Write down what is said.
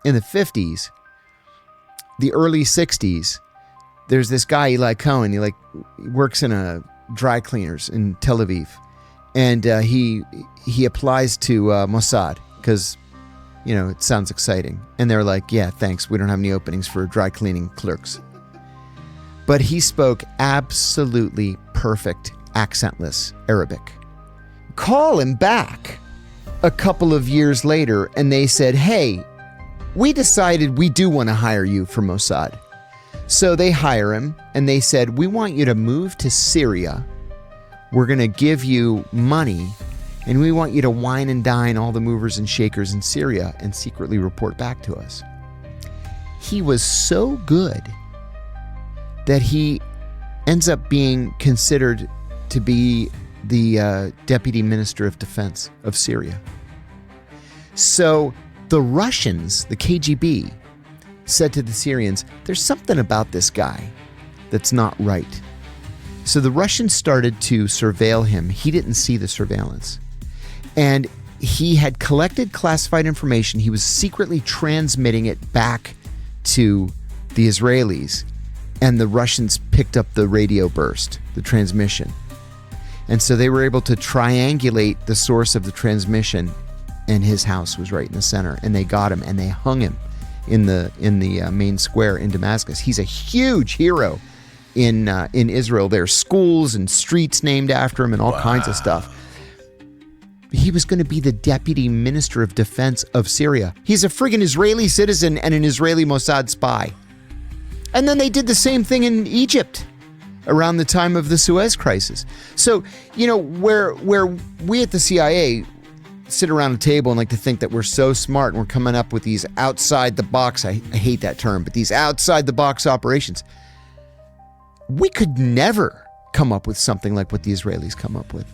in the 50s, the early 60s, there's this guy, Eli Cohen. He works in a dry cleaners in Tel Aviv. And he applies to Mossad because, it sounds exciting. And they're like, yeah, thanks. We don't have any openings for dry cleaning clerks. But he spoke absolutely perfect, accentless Arabic. Call him back a couple of years later, and they said, hey, we decided we do want to hire you for Mossad. So they hire him, and they said, we want you to move to Syria. We're going to give you money, and we want you to wine and dine all the movers and shakers in Syria and secretly report back to us. He was so good that he ends up being considered to be the Deputy Minister of Defense of Syria. So the Russians, the KGB, said to the Syrians, there's something about this guy that's not right. So the Russians started to surveil him. He didn't see the surveillance. And he had collected classified information. He was secretly transmitting it back to the Israelis. And the Russians picked up the radio burst, the transmission. And so they were able to triangulate the source of the transmission, and his house was right in the center. And they got him, and they hung him in the main square in Damascus. He's a huge hero in Israel. There's schools and streets named after him and all kinds of stuff. He was going to be the Deputy Minister of Defense of Syria. He's a friggin' Israeli citizen and an Israeli Mossad spy. And then they did the same thing in Egypt around the time of the Suez Crisis. So, where we at the CIA sit around a table and like to think that we're so smart and we're coming up with these outside the box, I hate that term, but these outside the box operations, we could never come up with something like what the Israelis come up with.